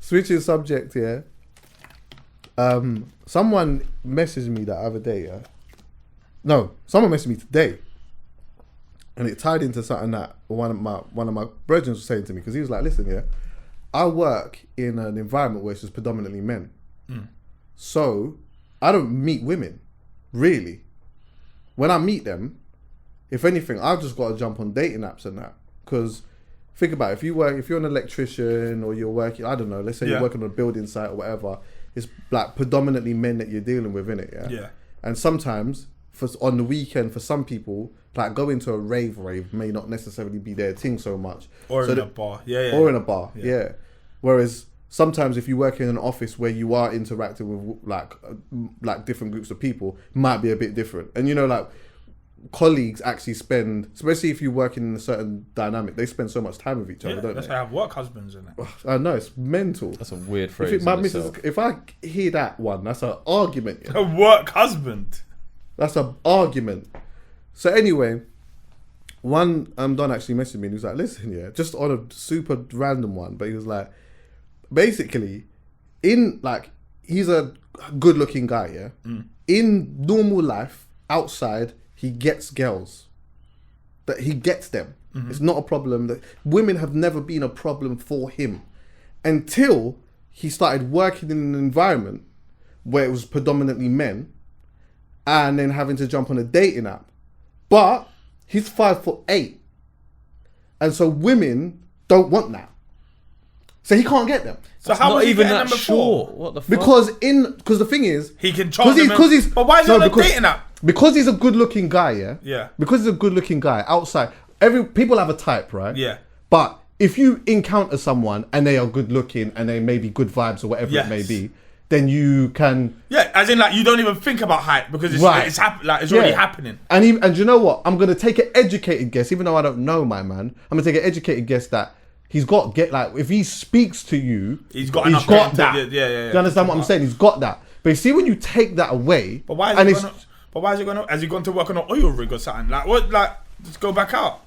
Switching subject, yeah. Someone messaged me the other day, yeah. No, someone messaged me today, and it tied into something that one of my brethren was saying to me, because he was like, "Listen, yeah, I work in an environment where it's just predominantly men, so I don't meet women, really. When I meet them, if anything, I've just got to jump on dating apps and that, because." Think about it, if you're an electrician or you're working, I don't know, let's say you're working on a building site or whatever, it's like predominantly men that you're dealing with, innit? Yeah. Yeah. And sometimes on the weekend, for some people, like going to a rave may not necessarily be their thing so much. Or in a bar. Yeah. Or in a bar. Yeah. Whereas sometimes if you work in an office where you are interacting with like different groups of people, it might be a bit different. And you know, like, colleagues actually spend, especially if you're working in a certain dynamic, they spend so much time with each other, don't that's they? why I have work husbands in it. I know, it's mental. That's a weird phrase. If I hear that one, that's an argument. Yeah? A work husband. That's an argument. So anyway, one Don actually messaged me and he was like, "Listen, yeah, just on a super random one," but he was like, basically, he's a good looking guy, yeah? In normal life, outside, he gets girls. That he gets them. It's not a problem. That women have never been a problem for him until he started working in an environment where it was predominantly men, and then having to jump on a dating app. But he's 5'8", and so women don't want that. So he can't get them. So how was he even that short? What the fuck? Because the thing is, he can charge them. But why is he on a dating app? Because he's a good-looking guy, yeah. Yeah. Because he's a good-looking guy outside. People have a type, right? Yeah. But if you encounter someone and they are good-looking and they may be good vibes or whatever it may be, then you can. Yeah, as in like you don't even think about height because it's already happening. And you know what? I'm gonna take an educated guess, even though I don't know my man. I'm gonna take an educated guess that. He's got if he speaks to you, he's got that. Yeah. Do you understand what I'm saying? He's got that. But you see, when you take that away, but why is he going? Has he gone to work on an oil rig or something? Like what? Like just go back out.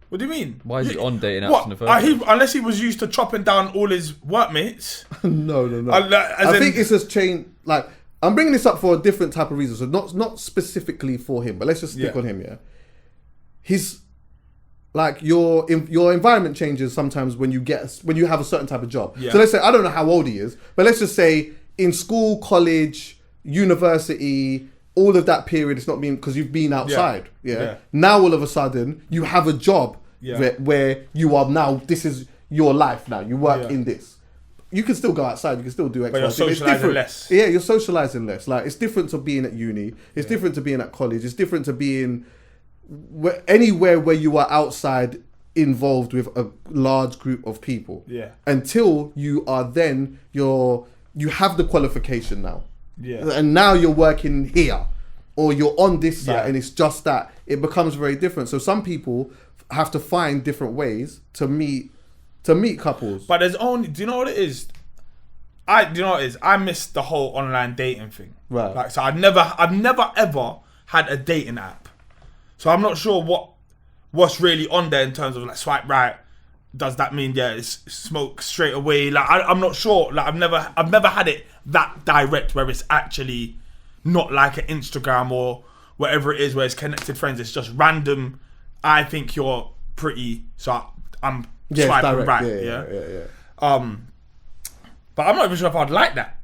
What do you mean? Why is he on dating apps in the first place? Unless he was used to chopping down all his workmates. No. I think it's just changed. Like, I'm bringing this up for a different type of reason. So not specifically for him, but let's just stick on him. Yeah, he's. Like your environment changes sometimes when you have a certain type of job. Yeah. So let's say, I don't know how old he is, but let's just say in school, college, university, all of that period, it's not been because you've been outside. Yeah. Now all of a sudden you have a job where you are now. This is your life now. You work in this. You can still go outside. You can still do X. But you're socializing less. Yeah, you're socializing less. Like, it's different to being at uni. It's different to being at college. It's different to being anywhere where you are outside involved with a large group of people. Yeah. Until you are you have the qualification now. Yeah. And now you're working here or you're on this side and it's just that it becomes very different. So some people have to find different ways to meet couples. But there's only, do you know what it is? I missed the whole online dating thing. Right. Like, so I've never ever had a dating app. So I'm not sure what's really on there in terms of like swipe right. Does that mean it's smoke straight away? Like I'm not sure. Like I've never had it that direct where it's actually not like an Instagram or whatever it is where it's connected friends. It's just random. I think you're pretty, so I'm swiping right. Yeah. But I'm not even sure if I'd like that.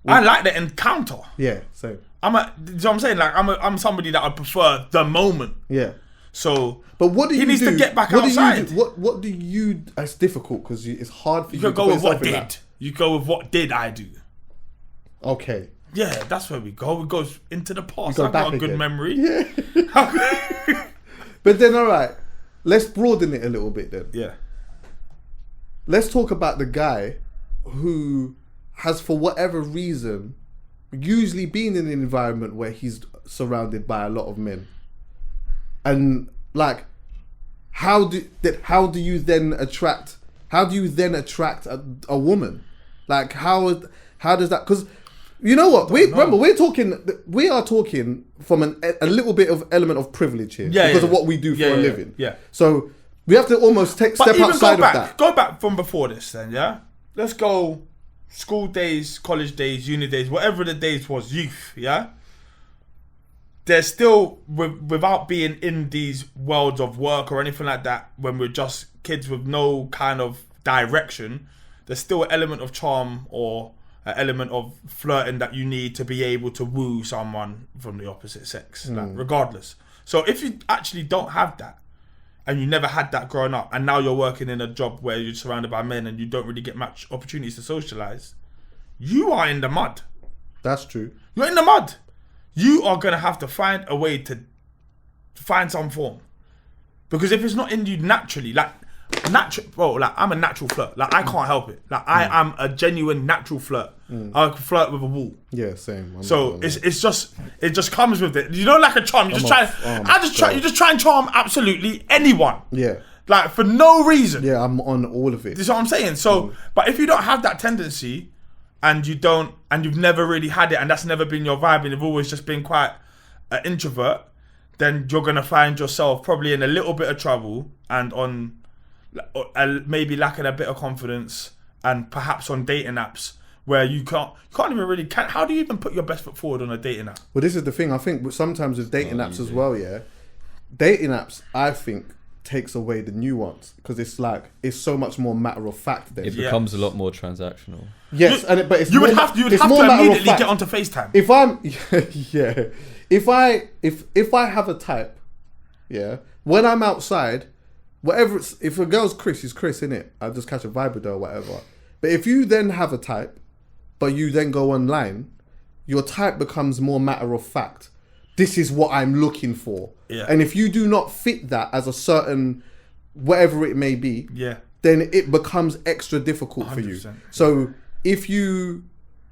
I like the encounter. Yeah, so. Do you know what I'm saying? Like I'm somebody that I prefer the moment. Yeah. So, but what do you do? He needs to get back outside. What do you? It's difficult because it's hard for you. You could go with what did. You go with what did I do? Okay. Yeah, that's where we go. We go into the past. I've got a good memory. Yeah. But then, all right, let's broaden it a little bit then. Yeah. Let's talk about the guy who has, for whatever reason, usually been in an environment where he's surrounded by a lot of men, and like, how do you then attract a woman? Like, how does that? Because you know what, we are talking from a little bit of element of privilege here because of what we do for a living. Yeah. So we have to almost step outside of that. Go back from before this then, yeah? let's go school days, college days, uni days, whatever the days was, youth, yeah? There's still, without being in these worlds of work or anything like that, when we're just kids with no kind of direction, there's still an element of charm or an element of flirting that you need to be able to woo someone from the opposite sex, like, regardless. So if you actually don't have that, and you never had that growing up, and now you're working in a job where you're surrounded by men and you don't really get much opportunities to socialise, you are in the mud. That's true. You're in the mud. You are going to have to find a way to find some form. Because if it's not in you naturally, I'm a natural flirt. Like, I can't help it. Like, I am a genuine natural flirt. I can flirt with a wall. Yeah, same. So it just comes with it. You know, like a charm. You just try and charm absolutely anyone. Yeah. Like, for no reason. Yeah, I'm on all of it. This is what I'm saying. So, but if you don't have that tendency, and you've never really had it, and that's never been your vibe, and you've always just been quite an introvert, then you're gonna find yourself probably in a little bit of trouble, and on maybe lacking a bit of confidence, and perhaps on dating apps where you can't even really. How do you even put your best foot forward on a dating app? Well, this is the thing. I think sometimes with dating apps as well, yeah, dating apps, I think, takes away the nuance, because it's so much more matter of fact. Then it becomes a lot more transactional. Yes, but it's you would have to immediately get onto FaceTime. If I'm if I have a type, yeah, when I'm outside, whatever if a girl's Chris, is Chris, innit? I'll just catch a vibe with her or whatever. But if you then have a type, but you then go online, your type becomes more matter of fact. This is what I'm looking for. Yeah. And if you do not fit that as a certain whatever it may be, then it becomes extra difficult 100%. For you. So if you,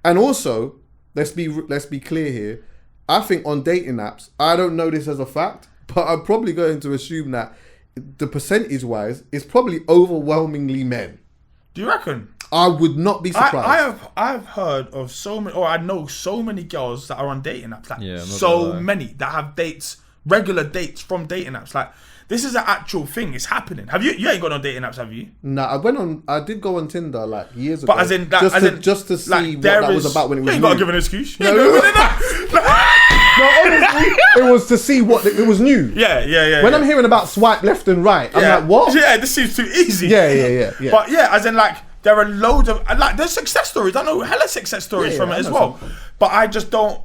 and also let's be clear here, I think on dating apps, I don't know this as a fact, but I'm probably going to assume that the percentage wise is probably overwhelmingly men. Do you reckon? I would not be surprised. I've heard of so many, or I know so many girls that are on dating apps. Like, so many that have dates, regular dates from dating apps. Like, this is an actual thing. It's happening. Have you? You ain't gone on dating apps, have you? Nah, I did go on Tinder like years ago. But just to see like, what that was about when it was. You ain't got to give an excuse. No, honestly, it was to see what it was new. Yeah. When I'm hearing about swipe left and right, I'm like, what? Yeah, this seems too easy. Yeah. But yeah, as in like, there are loads of, like, there's success stories. I know hella success stories from it as well. Something. But I just don't,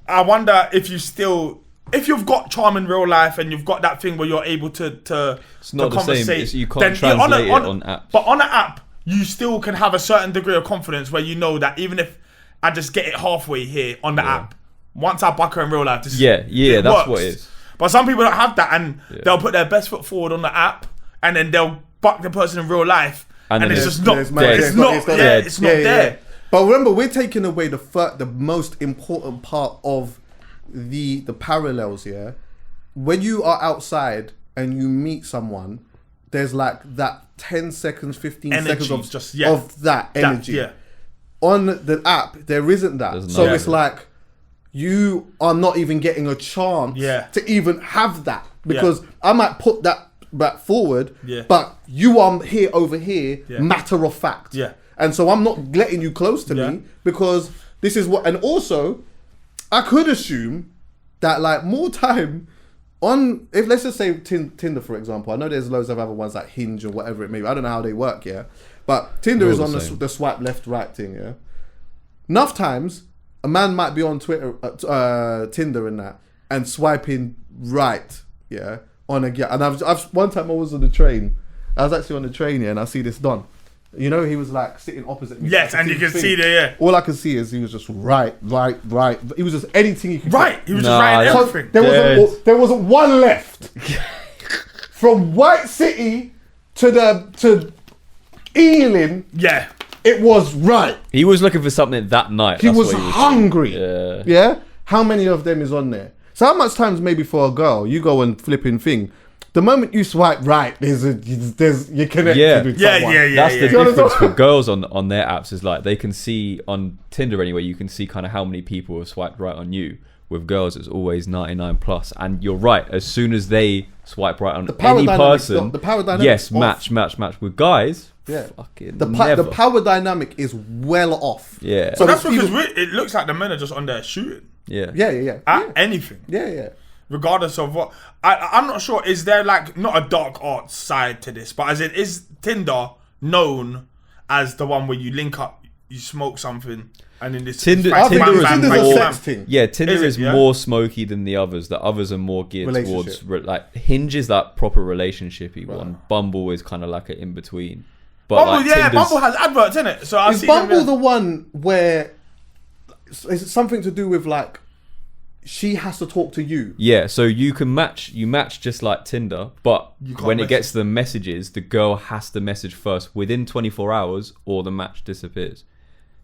I wonder if you've got charm in real life and you've got that thing where you're able to it's not to the conversate. Same. You can't translate it on apps. But on an app, you still can have a certain degree of confidence where you know that even if I just get it halfway here on the app, once I buck her in real life, that's works. what it is. But some people don't have that, and they'll put their best foot forward on the app, and then they'll buck the person in real life. And it's just not there. It's not there. But remember, we're taking away the most important part of the parallels. Yeah, when you are outside and you meet someone, there's like that 10 seconds, 15 seconds of that energy. On the app, there isn't that. It's like you are not even getting a chance to even have that, because I might put that back forward, but you are here over here, matter of fact. And so I'm not letting you close to me, because this is what, and also I could assume that like more time on, if let's just say Tinder for example, I know there's loads of other ones like Hinge or whatever it may be, I don't know how they work, but Tinder is on the swipe left right thing, enough times a man might be on Twitter, Tinder and that, and swiping right, on a girl. And I've one time I was on the train. I was actually on the train, and I see this Don. You know, he was like sitting opposite me. Yes, and you can see there, all I could see is he was just right. He was just anything he could. Right, he was just right at everything. There wasn't one left. From White City to Ealing. Yeah. It was right. He was looking for something that night. He was hungry. Yeah. How many of them is on there? So how much times maybe for a girl you go and flipping thing, the moment you swipe right, there's you're connected with someone. That's the difference for girls on their apps, is like they can see on Tinder anyway. You can see kind of how many people have swiped right on you. With girls, it's always 99 plus, and you're right. As soon as they swipe right on any person, the power dynamic. Yes, match. With guys, Yeah. Fucking The never. power dynamic is well off. Yeah. So But that's people- because it looks like the men are just on there shooting Yeah. Yeah. at anything. Yeah. Regardless of what, I'm not sure. Is there like not a dark arts side to this, but as it is Tinder known as the one where you link up, you smoke something, and then this Tinder- I think Tinder is Tinder's more- a sex thing. Yeah, Tinder Is it, is yeah? more smoky than the others. The others are more geared Relationship. towards like Hinge is that proper relationshipy one. Bumble is kind of like an in between. But Bumble, like, yeah, Tinder's- Bumble has adverts in it. So I Is see Bumble them, the one where is it something to do with like she has to talk to you? Yeah, so you match just like Tinder, but You can't when it message. gets to the messages, the girl has to message first within 24 hours or the match disappears.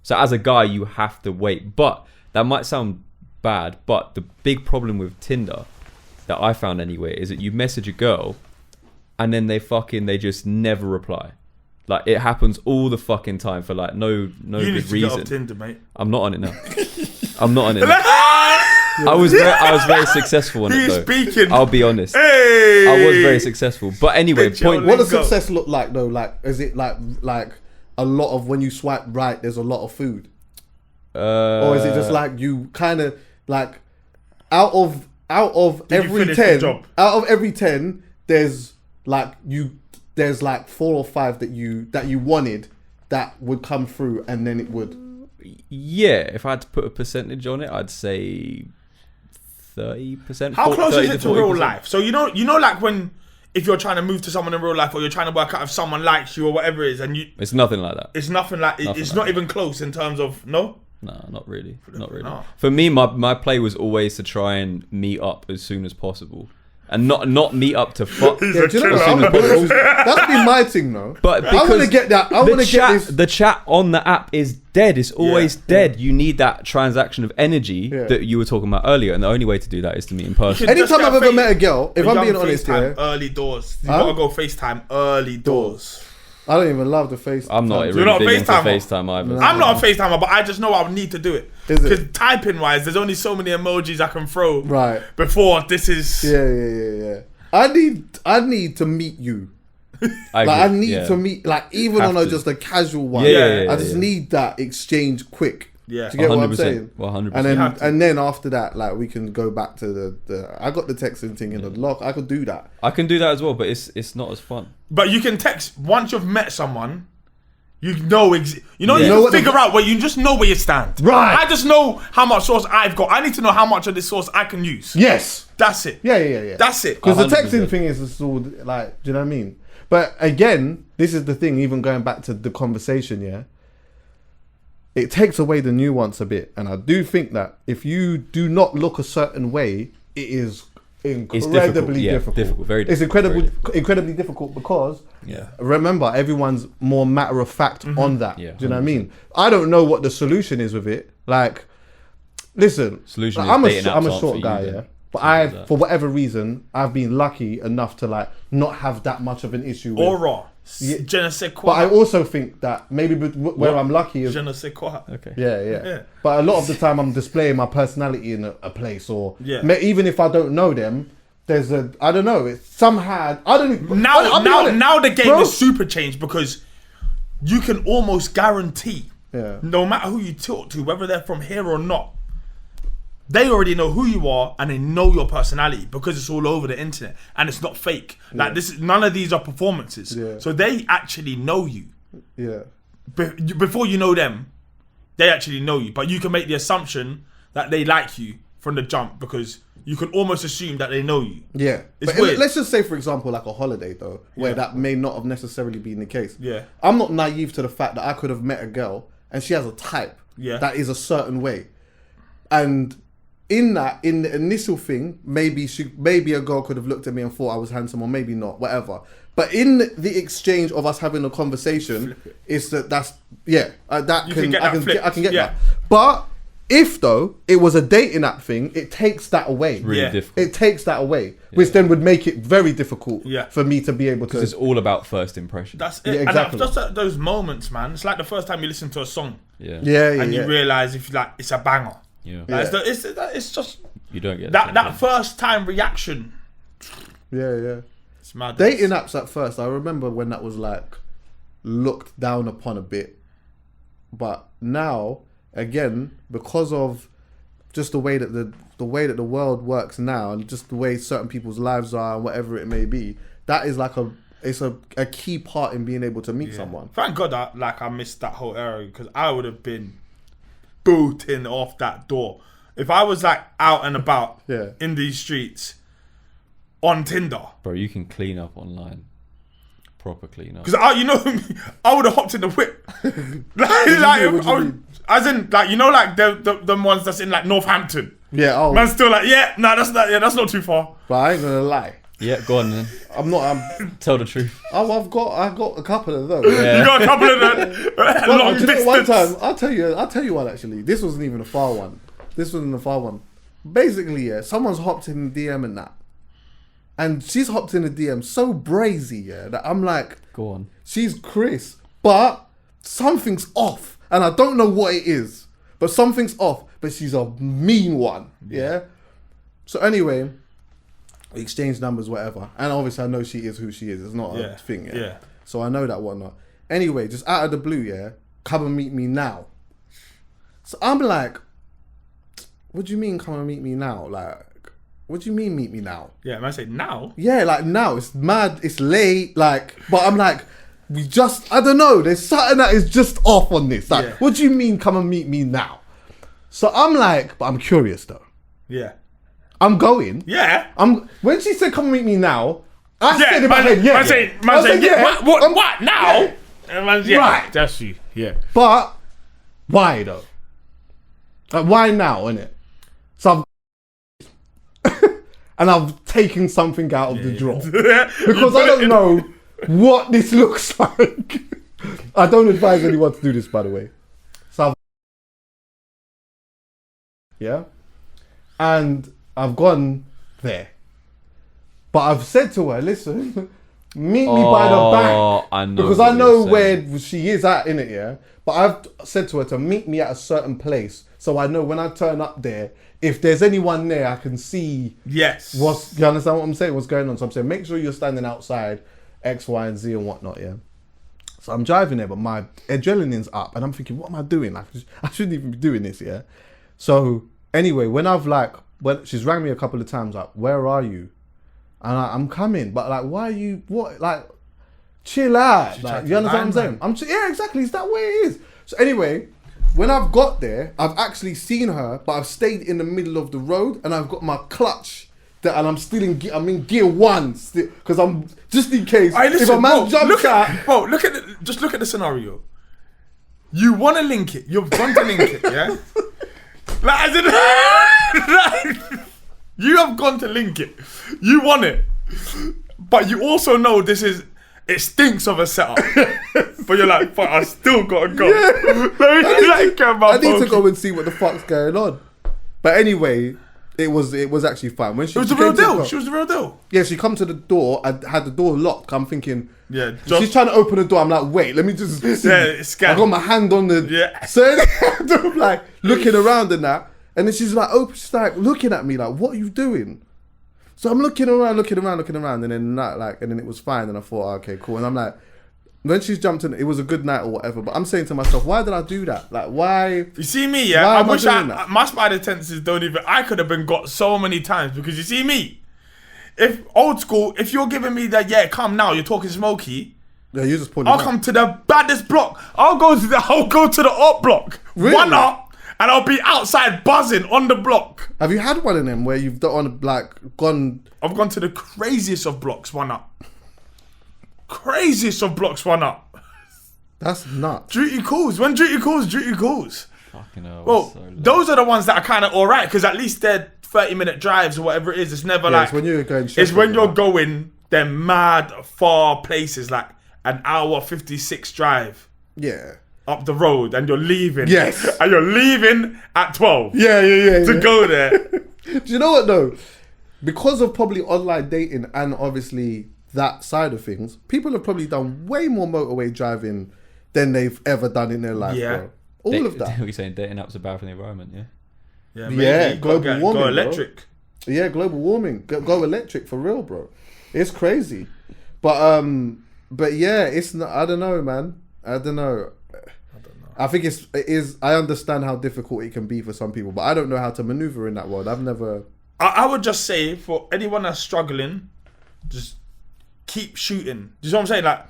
So as a guy, you have to wait. But that might sound bad, but the big problem with Tinder that I found anyway is that you message a girl and then they just never reply. Like it happens all the fucking time for like no you good need to reason. get off Tinder, mate. I'm not on it now. I'm not on it now. I was very successful on it He's though. speaking. I'll be honest. Hey, I was very successful. But anyway, Get your point. What does Go. success look like though? Like is it like a lot of when you swipe right, there's a lot of food, or is it just like you kind of like out of Did you finish the job? out of every 10, there's like 4 or 5 that you wanted that would come through, and then it would. Yeah, if I had to put a percentage on it, I'd say 30%. How close is 30 it to to real 40%. life? So you know, like when if you're trying to move to someone in real life, or you're trying to work out if someone likes you or whatever it is, and It's nothing like that. it's nothing like it's like not that. even close in terms of no. No, not really. Not really. No. For me, my play was always to try and meet up as soon as possible, and not meet up to fuck. Yeah, do you know As soon as possible. that's been my thing though. But I want to because get that. I the want to get chat, this. the chat on the app is dead. It's always dead. You need that transaction of energy Yeah. that you were talking about earlier, and the only way to do that is to meet in person. Just Anytime get I've a ever face- met a girl, if a I'm young being honest FaceTime, here, early doors. You Huh? gotta go FaceTime early doors. I don't even love the face. I'm not You're really not a big into FaceTimer? FaceTime either. No. I'm not a FaceTimer, but I just know I would need to do it. Is it? Because typing wise, there's only so many emojis I can throw Right. before this is. Yeah. I need to meet you. I Like I agree, need yeah. to meet, like even Have on to. just a casual one. Yeah, I just yeah. need that exchange quick. Yeah. Do you get what I'm 100%. saying? Well, 100%. And You have to. then after that, like we can go back to the I got the texting thing in the lock. I could do that. I can do that as well, but it's not as fun. But you can text once you've met someone. You know, Yeah. you know can what the- figure out where you just know where you stand. Right. I just know how much sauce I've got. I need to know how much of this sauce I can use. Yes. That's it. Yeah. That's it. Because the 100%. texting thing is all like, do you know what I mean? But again, this is the thing. Even going back to the conversation, yeah, it takes away the nuance a bit, and I do think that if you do not look a certain way, it is incredibly difficult. Very It's difficult, very incredibly difficult because Yeah. remember, everyone's more matter of fact on that. Yeah, do you know what I mean? I don't know what the solution is with it. Like, listen, Solution like, is I'm dating apps I'm a aren't short for you guy, then. yeah. But Simple as I, that. for whatever reason, I've been lucky enough to like not have that much of an issue with. Aura. Yeah. Je ne sais But quoi. I also think that maybe where I'm lucky is Je ne sais quoi. Okay. yeah. But a lot of the time I'm displaying my personality in a place, or Yeah. even if I don't know them, there's I don't know. It's somehow I don't. Now the game Bro. is super changed because you can almost guarantee, Yeah. no matter who you talk to, whether they're from here or not, they already know who you are and they know your personality because it's all over the internet and it's not fake. Like none of these are performances. Yeah. So they actually know you. Yeah. Before you know them, they actually know you. But you can make the assumption that they like you from the jump because you can almost assume that they know you. Yeah, It's but weird. let's just say, for example, like a holiday though, where that may not have necessarily been the case. Yeah. I'm not naive to the fact that I could have met a girl and she has a type that is a certain way, and in the initial thing, maybe a girl could have looked at me and thought I was handsome, or maybe not, whatever. But in the exchange of us having a conversation, is that You can get that flipped. I can get Yeah. that. But if though it was a dating app thing, it takes that away. Really Yeah. difficult. It takes that away, which then would make it very difficult Yeah. for me to be able to. Because it's all about first impression. That's it. Yeah, And exactly. that's just at those moments, man. It's like the first time you listen to a song Yeah. and you realise if like it's a banger. Yeah. Like, it's just You don't get that first time reaction. Yeah. It's mad. Dating apps at first, I remember when that was like looked down upon a bit. But now, again, because of just the way that the world works now, and just the way certain people's lives are, and whatever it may be, that is like it's a key part in being able to meet someone. Thank God I missed that whole era, because I would have been booting off that door if I was like out and about in these streets on Tinder. Bro, you can clean up online. Proper clean up. Because I would have hopped in the whip. As in, like, you know, like the ones that's in like Northampton. Yeah. Oh. Man's still like, that's not too far. But I ain't gonna lie. Yeah, go on then. Tell the truth. Oh, I've got a couple of those. Yeah. You got a couple of them. Long distance. One time, I'll tell you one actually. This wasn't even a far one. Basically, someone's hopped in the DM and that. And she's hopped in the DM so brazy, that I'm like, go on. She's Chris, but something's off. And I don't know what it is. But something's off. But she's a mean one, yeah? So anyway, we exchanged numbers, whatever. And obviously I know she is who she is. It's not a thing, yeah? So I know that whatnot. Anyway, just out of the blue, come and meet me now. So I'm like, what do you mean come and meet me now? Like, what do you mean meet me now? Yeah, man, say now? Yeah, like now. It's mad, it's late, like, but I'm like, I don't know, there's something that is just off on this. Like, what do you mean come and meet me now? So I'm like, but I'm curious though. Yeah. I'm going. Yeah. When she said come and meet me now, I said in my head, what now? Yeah. Right. That's you, yeah. But, why though? Like, why now, innit? So and I've taken something out of the drawer. Because I don't know what this looks like. I don't advise anyone to do this, by the way. So and I've gone there. But I've said to her, listen, meet me by the back. I know. Because I know where she is at, innit, yeah? But I've said to her to meet me at a certain place. So I know when I turn up there, if there's anyone there, I can see. Yes. You understand what I'm saying? What's going on? So I'm saying, make sure you're standing outside X, Y, and Z and whatnot, yeah? So I'm driving there, but my adrenaline's up. And I'm thinking, what am I doing? Like, I shouldn't even be doing this, yeah? So anyway, when she's rang me a couple of times, like, where are you? And I'm coming. But like, why are you, what? Like, chill out. Like, you understand what I'm saying? Yeah, exactly. Is that way it is? So anyway, when I've got there, I've actually seen her, but I've stayed in the middle of the road and I've got my clutch and I'm still I'm in gear one still, because I'm just in case if a man jumps out. Bro, look at the scenario. You want to link it. You've gone to link it, yeah? Like, as in, you have gone to link it. You want it. But you also know it stinks of a setup. But you're like, fuck, I still gotta go. Yeah. I need to go and see what the fuck's going on. But anyway, it was actually fine. When she was the real deal. She was the real deal. Yeah, she come to the door. I had the door locked. I'm thinking, she's trying to open the door. I'm like, wait, let me just see. I got my hand on the. Yeah. So I'm like looking around and that, and then she's like, she's like looking at me like, what are you doing? So I'm looking around, and then it was fine. And I thought, okay, cool. And I'm like, when she's jumped in, it was a good night or whatever. But I'm saying to myself, why did I do that? Like, why? You see me, yeah? I wish my spider tendencies don't even. I could have been got so many times because you see me. If old school, if you're giving me that, come now, you're talking smoky. Yeah, you just I'll come to the baddest block. I'll go to the up block. Really? One up. And I'll be outside buzzing on the block. Have you had one of them where you've gone? I've gone to the craziest of blocks, one up. Craziest of blocks, one up. That's nuts. Duty calls. When duty calls. Fucking hell. Well, those are the ones that are kind of alright because at least they're 30-minute drives or whatever it is. It's never like. It's when you're going. It's when you're going them mad far places like an hour 56 drive. Yeah. Up the road and you're leaving. Yes. And you're leaving at 12. Yeah. To go there. Do you know what though? Because of probably online dating and obviously that side of things, people have probably done way more motorway driving than they've ever done in their life, bro. All of that. We're saying dating apps are bad for the environment, yeah? Yeah, global warming, go electric. Bro. Yeah, global warming. Go electric for real, bro. It's crazy. But But yeah, it's not. I don't know, man. I don't know. I think it is. I understand how difficult it can be for some people, but I don't know how to maneuver in that world. I've never. I would just say for anyone that's struggling, just keep shooting. Do you know what I'm saying? Like,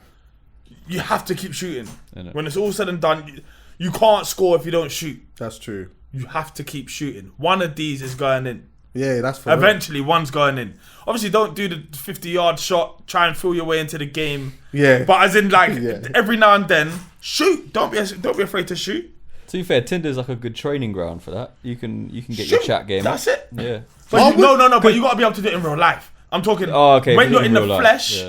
you have to keep shooting. When it's all said and done, you can't score if you don't shoot. That's true. You have to keep shooting. One of these is going in. Yeah, that's for eventually one's going in. Obviously, don't do the 50-yard shot. Try and feel your way into the game. Yeah. But as in, like, every now and then, shoot. Don't be afraid to shoot. To be fair, Tinder's like a good training ground for that. You can get your chat game. That's it. Yeah. But no. But you got to be able to do it in real life. I'm talking. When you're in the flesh,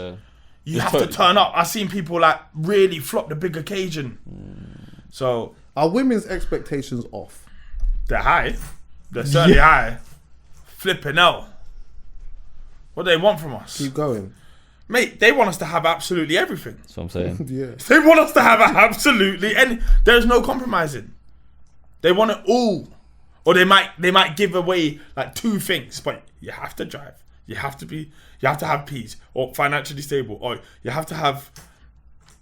you have to turn up. I've seen people like really flop the big occasion. So are women's expectations off? They're high. They're certainly high. Flipping out. What do they want from us? Keep going. Mate, they want us to have absolutely everything. That's what I'm saying. Yeah. They want us to have absolutely and there's no compromising. They want it all. Or they might give away like two things, but you have to drive. You have to have peace or financially stable, or you have to have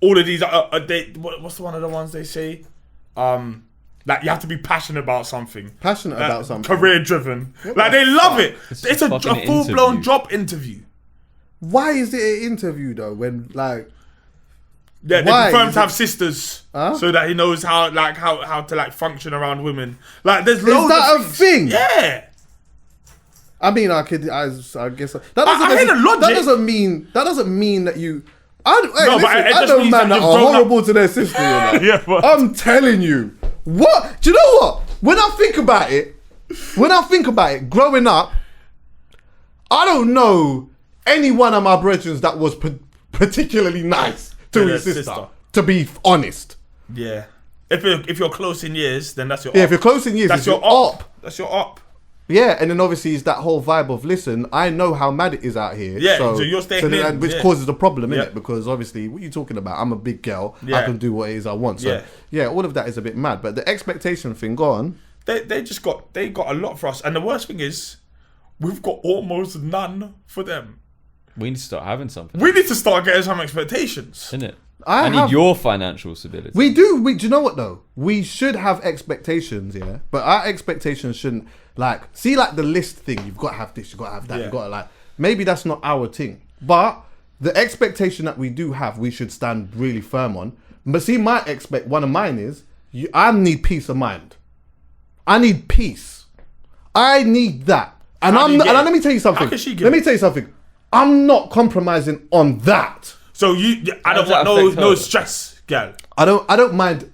all of these. What's the one of the ones they say? Like you have to be passionate about something. Career driven. Like they love it. It's a full blown job interview. Why is it an interview though? When like. Yeah, they confirm to have sisters, so that he knows how to function around women. Like, there's loads. Is that of a thing? Yeah. I mean, I guess that doesn't. I hear the logic. That doesn't mean that you. I just know means man that that are horrible to their sister. You know? Yeah, but I'm telling you. What? Do you know what? When I think about it, growing up, I don't know any one of my brethren that was particularly nice to his sister. To be honest. Yeah. If you're close in years, then that's your op. If you're close in years, that's your op. That's your op. Yeah, and then obviously it's that whole vibe of listen, I know how mad it is out here. Yeah, so you're staying in. Which causes the problem, innit? Because obviously, what are you talking about? I'm a big girl. I can do what it is I want. So yeah, all of that is a bit mad. But the expectation thing, go on. They got a lot for us. And the worst thing is, we've got almost none for them. We need to start having something. We need to start getting some expectations. Innit? I need your financial stability. We do. Do you know what though? We should have expectations, yeah. But our expectations shouldn't see the list thing. You've got to have this. You've got to have that. You've got to maybe that's not our thing. But the expectation that we do have, we should stand really firm on. But see, one of mine is I need peace of mind. I need peace. I need that. And let me tell you something. Let me tell you something. I'm not compromising on that. So I don't want no stress, girl. I don't mind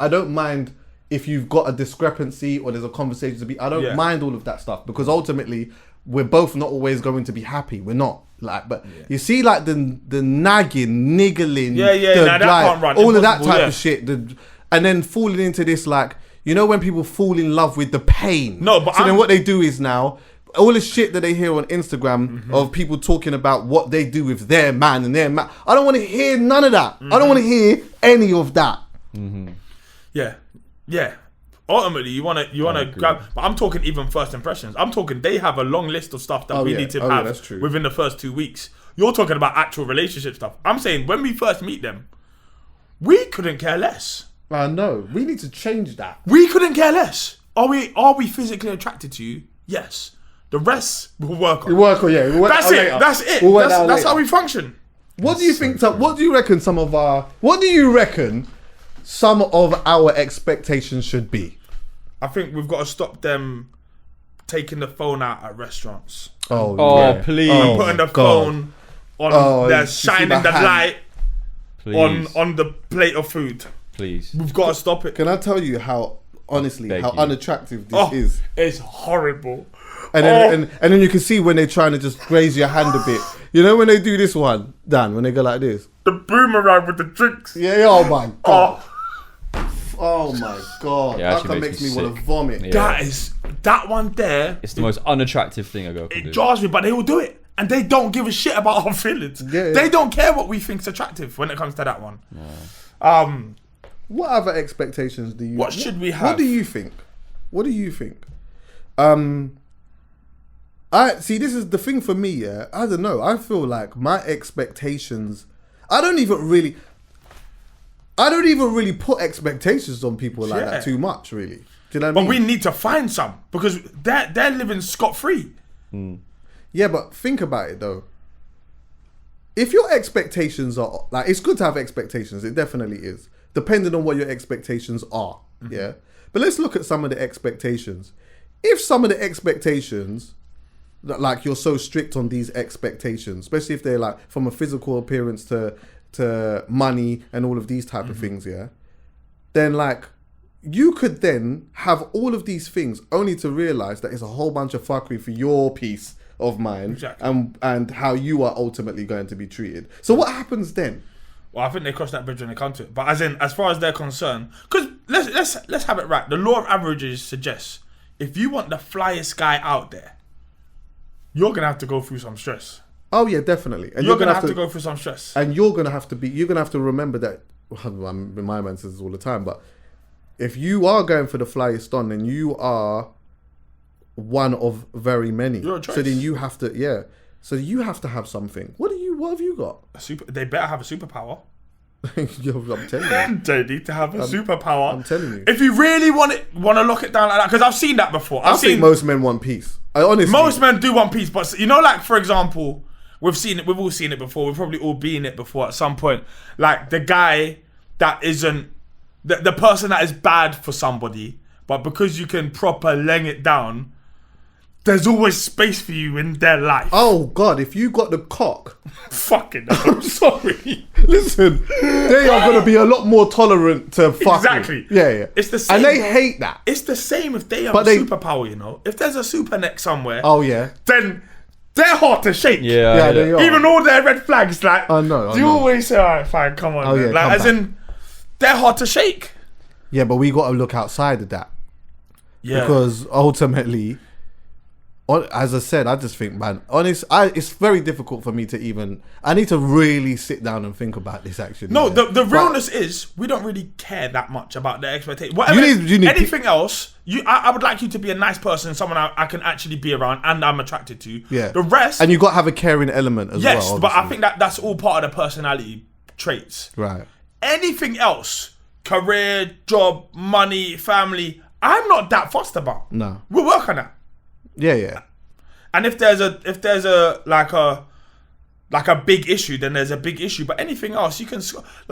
if you've got a discrepancy or there's a conversation to be. I don't mind all of that stuff because ultimately we're both not always going to be happy. We're not you see the nagging, niggling, that can't run. All of that type of shit, and then falling into this when people fall in love with the pain. No, but then what they do is now. All the shit that they hear on Instagram of people talking about what they do with their man and their man. I don't want to hear none of that. I don't want to hear any of that. Yeah. Ultimately, you want to grab. But I'm talking even first impressions. I'm talking they have a long list of stuff that we need to have within the first 2 weeks. You're talking about actual relationship stuff. I'm saying when we first meet them, we couldn't care less. I know. We need to change that. We couldn't care less. Are we physically attracted to you? Yes. The rest we'll work on. That's it. That's it. That's how we function. What do you think? What do you reckon some of our expectations should be? I think we've got to stop them taking the phone out at restaurants. Please. Putting the phone on. They're shining the light on the plate of food. Please. We've got to stop it. Can I tell you how unattractive this is? It's horrible. And then you can see when they're trying to just graze your hand a bit. You know when they do this one, Dan, when they go like this? The boomerang with the drinks. Yeah, oh my God. Oh my God. Yeah, that makes me want to vomit. Yeah. That one there. It's the most unattractive thing a girl can do. It jars me, but they will do it. And they don't give a shit about our feelings. Yeah. They don't care what we think's attractive when it comes to that one. Yeah. What other expectations do you... What should we have? What do you think? See, this is the thing for me, yeah. I don't know. I feel like my expectations... I don't even really put expectations on people like that too much, really. Do you know what I mean? But we need to find some because they're living scot-free. Yeah, but think about it though. If your expectations are like, it's good to have expectations. It definitely is, depending on what your expectations are. Yeah, but let's look at some of the expectations. If some of the expectations, like you're so strict on these expectations, especially if they're like from a physical appearance to money and all of these type of things, yeah, then like you could then have all of these things only to realize that it's a whole bunch of fuckery for your peace of mind. Exactly. And how you are ultimately going to be treated. So what happens then? Well, I think they cross that bridge when they come to it. But as far as they're concerned, because let's have it right. The law of averages suggests if you want the flyest guy out there, you're gonna have to go through some stress. Oh yeah, definitely. And you're gonna have to go through some stress. And you're gonna have to remember that. Well, my man says this all the time, but if you are going for the flyest on, then you are one of very many. You're a choice. So then you have to, So you have to have something. What have you got? They better have a superpower. I'm telling you. They need to have a superpower. I'm telling you. If you really want to lock it down like that, because I've seen that before. I think most men want peace. Most men do want peace, but you know, like for example, we've all seen it before. We've probably all been it before at some point. Like the guy that isn't the person that is bad for somebody, but because you can proper laying it down, there's always space for you in their life. Oh God, if you got the cock, fucking I'm sorry. Listen, they are going to be a lot more tolerant to fucking. Exactly. Yeah. It's the same. And they hate that. It's the same if they have superpower, you know. If there's a super neck somewhere. Oh yeah. Then they're hard to shake. Yeah, they are. Even all their red flags, like I know. You always say, alright, fine, come on. Oh, yeah, like as in they're hard to shake. Yeah, but we got to look outside of that. Yeah. Because ultimately, as I said, I just think, man, it's very difficult for me to even. I need to really sit down and think about this. Actually, no. The realness is we don't really care that much about their expectations. Whatever. You need anything else. I would like you to be a nice person, someone I can actually be around, and I'm attracted to. Yeah. The rest, and you got to have a caring element as well. Yes, but I think that's all part of the personality traits. Right. Anything else, career, job, money, family, I'm not that fussed about. No. We'll work on that. Yeah. And if there's a like a big issue, then there's a big issue. But anything else, you can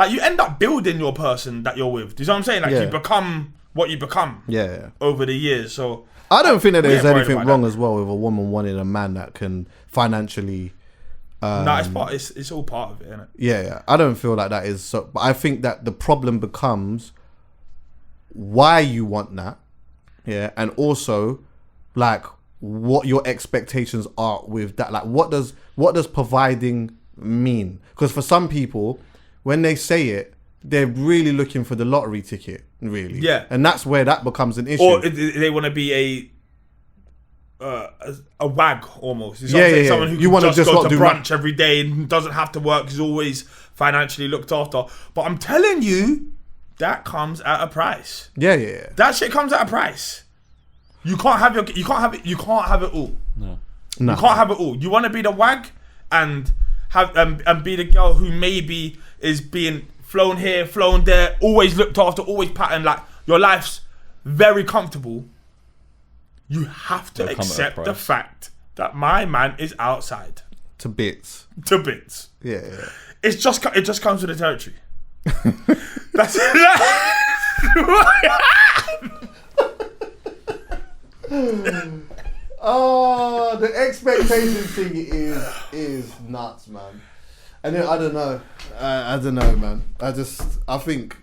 you end up building your person that you're with. Do you know what I'm saying? Like you become what you become. Yeah. Over the years. So I don't think that there's anything wrong as well with a woman wanting a man that can financially. No, it's all part of it, isn't it? Yeah. I don't feel like that is so. But I think that the problem becomes why you want that. Yeah, and also like what your expectations are with that. Like what does providing mean? Because for some people, when they say it, they're really looking for the lottery ticket, really. Yeah. And that's where that becomes an issue. Or they want to be a wag almost. Yeah. Someone who can just go to brunch every day and doesn't have to work, is always financially looked after. But I'm telling you, that comes at a price. Yeah. That shit comes at a price. You can't have it all. No. You can't have it all. You want to be the wag and have and be the girl who maybe is being flown here, flown there, always looked after, always patterned, like your life's very comfortable. You have to accept the fact that my man is outside. To bits. Yeah. It just comes with the territory. That's Oh, the expectation thing is nuts, man. And I don't know. I don't know, man. I think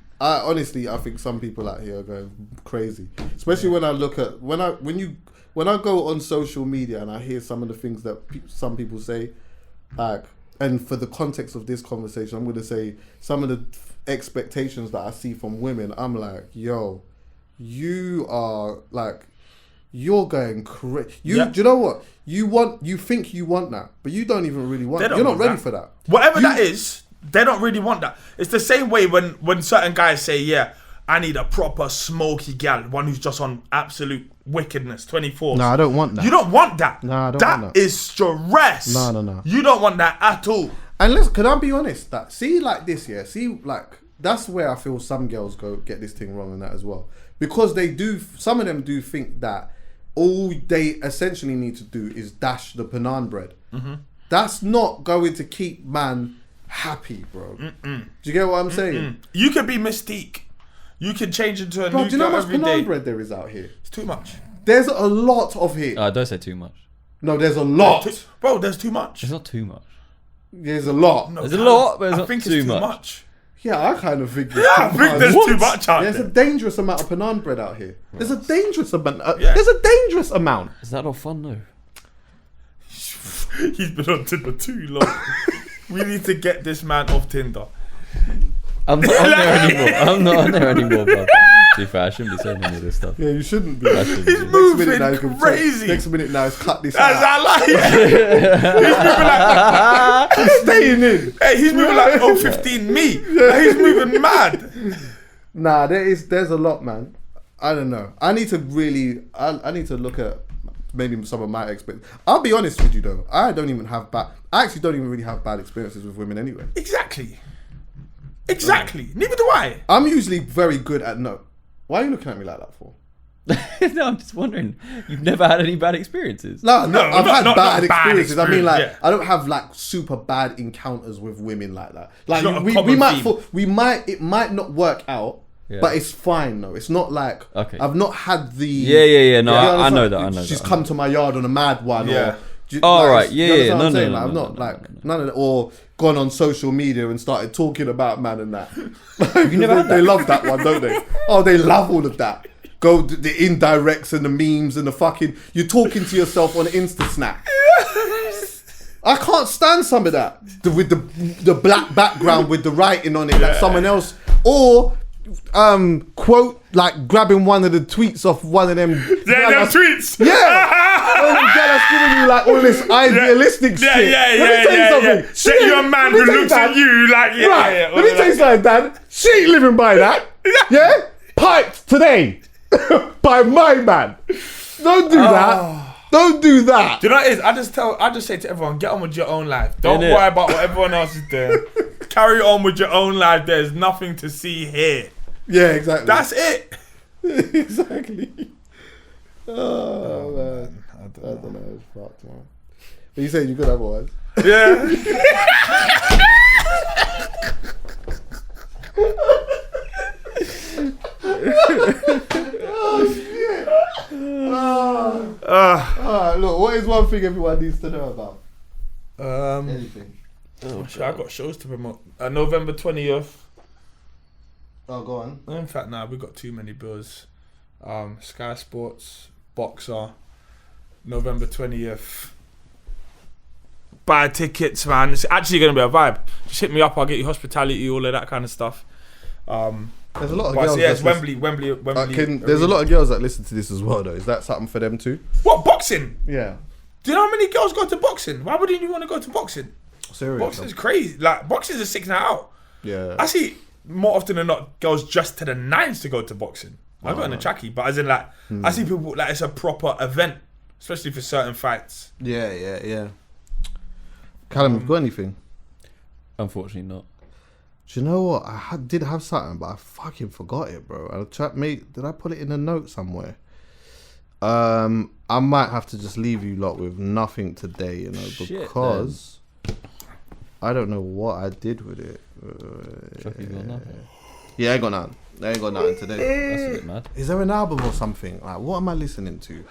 some people out here are going crazy. Especially when I look at when I go on social media and I hear some of the things that some people say, like, and for the context of this conversation, I'm going to say some of the expectations that I see from women. I'm like, yo, you are like. You're going crazy. Do you know what? You think you want that, but you don't even really want it. You're not ready for that. Whatever that is, they don't really want that. It's the same way when certain guys say, yeah, I need a proper smoky gal, one who's just on absolute wickedness, 24. No, I don't want that. You don't want that. No, I don't want that. That is stress. No. You don't want that at all. And listen, can I be honest? That see like this, yeah. See like that's where I feel some girls go get this thing wrong and that as well, because they do. Some of them do think that all they essentially need to do is dash the banana bread. Mm-hmm. That's not going to keep man happy, bro. Do you get what I'm saying? You could be Mystique. You can change into a Bro, new do you know girl how much every banana day. bread there is out here? It's too much. There's a lot of it. Don't say too much. No, there's a lot. Bro, there's too much. It's not too much. There's a lot. No, There's a lot, but it's I not think too it's too much. much. Yeah, I kind of think there's I think there's too much out There's there. a dangerous amount of banana bread out here. There's a dangerous amount. Yeah. There's a dangerous amount. Is that not fun though? He's been on Tinder too long. We need to get this man off Tinder. I'm not on there anymore. I'm not on there anymore, bro. To be fair, I shouldn't be saying any of this stuff. Yeah, you shouldn't be. I shouldn't He's be. moving crazy. Next minute now is cut this As out. I like. He's moving like. He's staying in. Hey, he's moving like 015 me. Like, he's moving mad. Nah, there's a lot, man. I don't know. I need to really. I need to look at maybe some of my experiences. I'll be honest with you though. I actually don't even really have bad experiences with women anyway. Exactly. Neither do I. I'm usually very good at no. Why are you looking at me like that for? No, I'm just wondering. You've never had any bad experiences? No, I've had not bad bad experiences. I mean, like, experience, yeah. I don't have like super bad encounters with women like that. Like, It's not a we common might, theme. it might not work out, Yeah. but it's fine though. It's not like Okay. I've not had the Yeah. No, You I understand? know that. She's come to my yard on a mad one. Yeah. Or, Oh, like, right. you Yeah, understand what no, I'm saying? no, Like, no, I've no, not no, like none of that, or gone on social media and started talking about man and that. You never had that? They love that one, don't they? Oh, they love all of that. Go the indirects and the memes and the fucking. You're talking to yourself on Insta Snap. I can't stand some of that with the black background with the writing on it, like someone else, or quote like grabbing one of the tweets off one of them. Yeah, them tweets. Yeah, that's giving you like all this idealistic shit. Let me tell you something. Set your man who looks at you like Right. Let me tell you something, Dad. She ain't living by that. Yeah, piped today by my man. Don't do that. Don't do that. Do you know what it is? I just say to everyone, get on with your own life. Don't worry about what everyone else is doing. Carry on with your own life. There's nothing to see here. Yeah, exactly. That's it. Exactly. Oh man, I don't know. It's fucked, man. But you said you could otherwise. Yeah. Oh shit. Alright, look. What is one thing everyone needs to know about? Anything. Oh shit! I got shows to promote. November 20th. Oh, go on. In fact, we got too many bills. Sky Sports, Boxer, November 20th. Buy tickets, man. It's actually going to be a vibe. Just hit me up. I'll get you hospitality, all of that kind of stuff. There's a lot of But girls. yeah, it's that Wembley. there's a lot of girls that listen to this as well, though. Is that something for them too? What, boxing? Yeah. Do you know how many girls go to boxing? Why wouldn't you want to go to boxing? Serious. Boxing's crazy. Like, boxing is a 6 night out. Yeah. I see more often than not girls just to the nines to go to boxing. I got in a Chuckie, but as in like, I see people like it's a proper event, especially for certain fights. Yeah. Calum, have you got anything? Unfortunately, not. Do you know what? I did have something, but I fucking forgot it, bro. Did I put it in a note somewhere? I might have to just leave you lot with nothing today, you know, because I don't know what I did with it. Chuckie got nothing. Yeah, I ain't got nothing. I ain't got nothing today. That's a bit mad. Is there an album or something? Like, what am I listening to?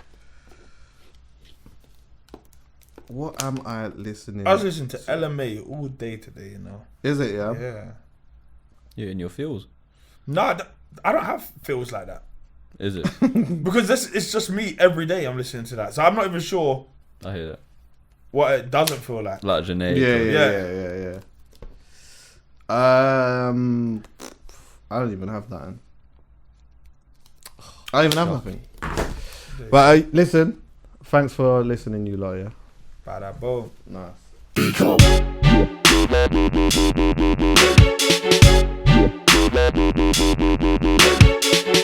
What am I listening to? I was listening to LMA all day today, you know. Is it, yeah? Yeah. You're in your feels. No, I don't have feels like that. Is it? Because it's just me every day I'm listening to that. So I'm not even sure I hear that. what it doesn't feel like. Like Janae. Yeah. I don't even have that. I don't even have nothing. But listen, thanks for listening, you lot, yeah? Bada boom. Nice.